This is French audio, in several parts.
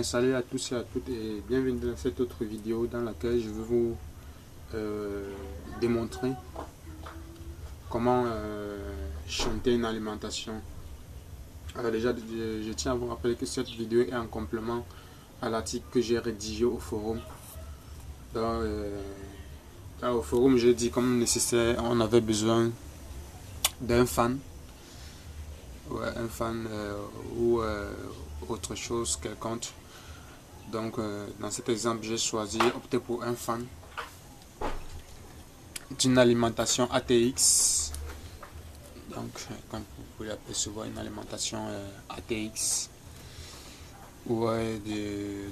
Salut à tous et à toutes et bienvenue dans cette autre vidéo dans laquelle je vais vous démontrer comment chanter une alimentation. Alors déjà, je tiens à vous rappeler que cette vidéo est un complément à l'article que j'ai rédigé au forum. Au forum, j'ai dit comme nécessaire, on avait besoin d'un fan, un fan ou autre chose quelconque. Donc, dans cet exemple, j'ai choisi, opté pour un fan d'une alimentation ATX. Donc, comme vous pouvez apercevoir, une alimentation ATX ou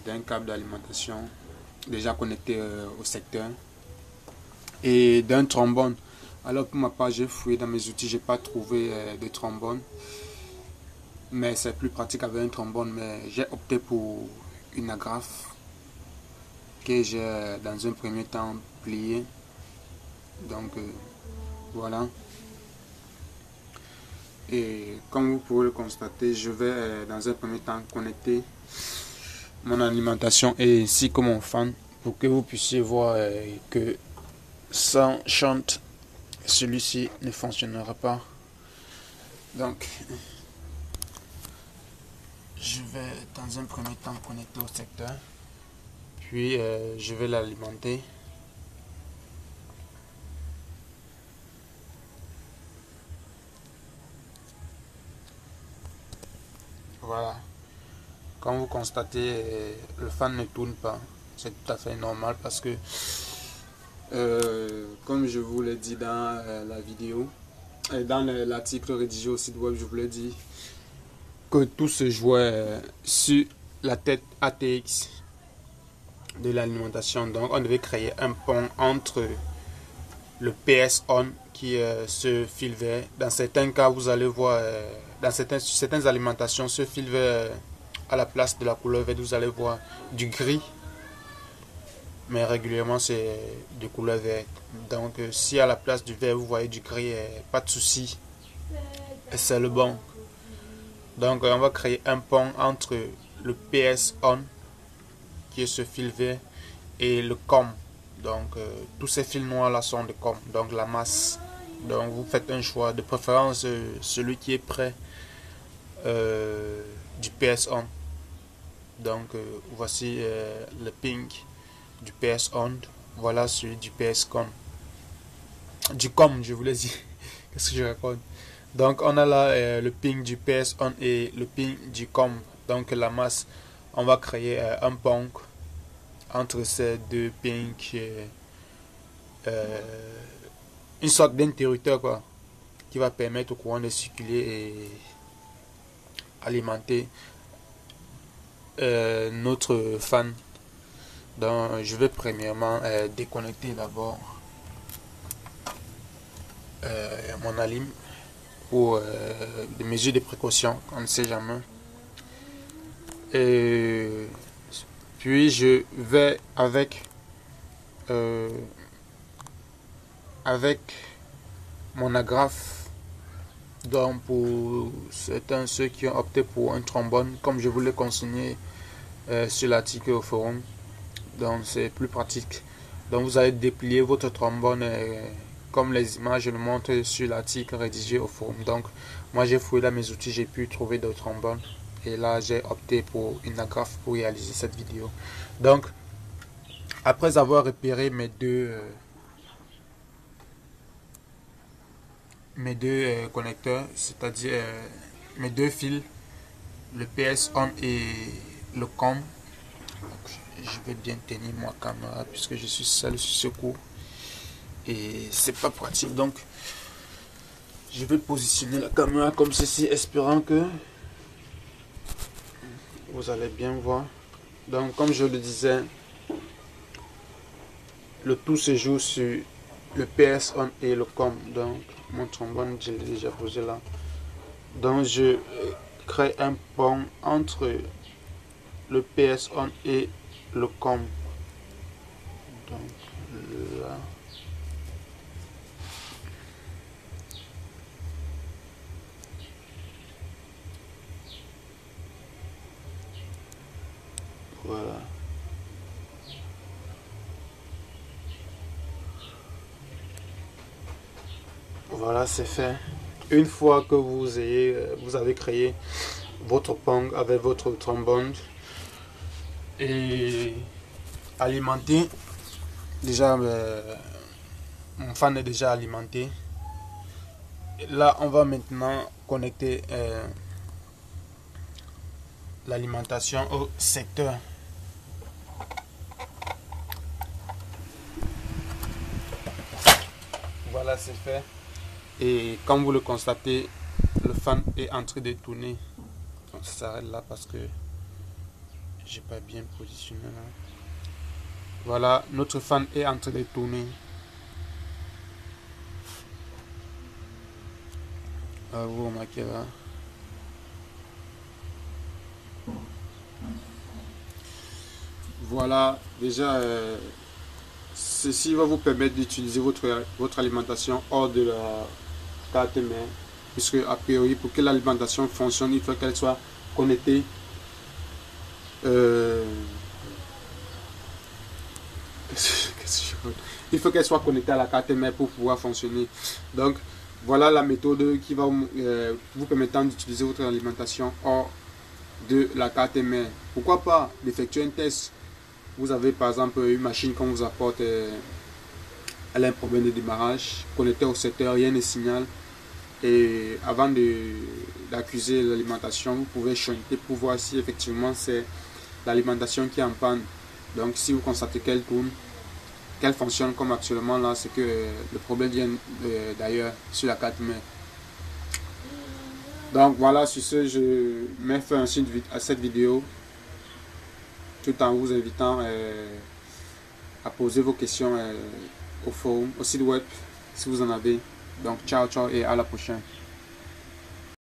d'un câble d'alimentation déjà connecté au secteur et d'un trombone. Alors, pour ma part, j'ai fouillé dans mes outils, j'ai pas trouvé de trombone, mais c'est plus pratique avec un trombone. Mais j'ai opté pour une agrafe que j'ai dans un premier temps plié. Donc, voilà. Et comme vous pouvez le constater, je vais dans un premier temps connecter mon alimentation et ainsi que mon fan pour que vous puissiez voir que sans chante, celui-ci ne fonctionnera pas. Donc, je vais dans un premier temps connecter au secteur, puis je vais l'alimenter. Voilà. Comme vous constatez, le fan ne tourne pas. C'est tout à fait normal parce que, comme je vous l'ai dit dans la vidéo, et dans l'article rédigé au site web, je vous l'ai dit que tout se jouait sur la tête ATX de l'alimentation. Donc, on devait créer un pont entre le PS on qui ce fil vert. Dans certains cas, vous allez voir, dans certaines alimentations, ce fil vert à la place de la couleur verte, vous allez voir du gris, mais régulièrement c'est de couleur verte. Donc si à la place du vert vous voyez du gris, pas de souci, c'est le bon. Donc on va créer un pont entre le PS on qui est ce fil vert et le COM. Donc tous ces fils noirs là sont de COM, donc la masse. Donc vous faites un choix, de préférence celui qui est près du PS on. Donc voici le pink du PS on, voilà celui du PS com. Du com, je voulais dire. Qu'est-ce que je raconte? Donc on a là le ping du PS on et le ping du com. Donc la masse, on va créer un pont entre ces deux pings, euh, une sorte d'interrupteur quoi, qui va permettre au courant de circuler et alimenter notre fan. Donc je vais premièrement déconnecter d'abord mon alim pour des mesures de précaution, on ne sait jamais. Et puis je vais euh, avec mon agrafe. Donc pour certains, ceux qui ont opté pour un trombone, comme je vous l'ai consigné sur l'article au forum, donc c'est plus pratique. Donc vous allez déplier votre trombone comme les images le montrent sur l'article rédigé au forum. Donc moi j'ai fouillé dans mes outils, j'ai pu trouver d'autres trombones. Et là j'ai opté pour une agrafe pour réaliser cette vidéo. Donc après avoir repéré mes deux connecteurs, c'est-à-dire mes deux fils, le PS on et le com. Donc, je vais bien tenir ma caméra puisque je suis seul sur ce coup et c'est pas pratique. Donc je vais positionner la caméra comme ceci, espérant que vous allez bien voir. Donc comme je le disais, le tout se joue sur le PS on et le com. Donc mon trombone je l'ai déjà posé là. Donc je crée un pont entre le PS on et le com. Donc là. Voilà. Voilà, c'est fait. Une fois que vous avez créé votre pong avec votre trombone et alimenté, déjà mon fan est déjà alimenté. Là, on va maintenant connecter l'alimentation au secteur. Voilà, c'est fait. Et comme vous le constatez, le fan est en train de tourner. Donc ça s'arrête là parce que j'ai pas bien positionné là. Voilà, notre fan est en train de tourner. Vous remarquez là. Voilà, déjà, ceci va vous permettre d'utiliser votre alimentation hors de la carte mère. Puisque, a priori, pour que l'alimentation fonctionne, il faut qu'elle soit connectée. Il faut qu'elle soit connectée à la carte mère pour pouvoir fonctionner. Donc, voilà la méthode qui va vous permettre d'utiliser votre alimentation hors de la carte mère. Pourquoi pas d'effectuer un test? Vous avez par exemple une machine qu'on vous apporte, elle a un problème de démarrage, connectée au secteur, rien ne signale. Et avant d'accuser l'alimentation, vous pouvez chanter pour voir si effectivement c'est l'alimentation qui est en panne. Donc si vous constatez qu'elle tourne, qu'elle fonctionne comme actuellement là, c'est que le problème vient d'ailleurs sur la carte mère. Donc voilà, sur ce, je mets fin à cette vidéo, tout en vous invitant à poser vos questions au forum, au site web, si vous en avez. Donc ciao ciao et à la prochaine.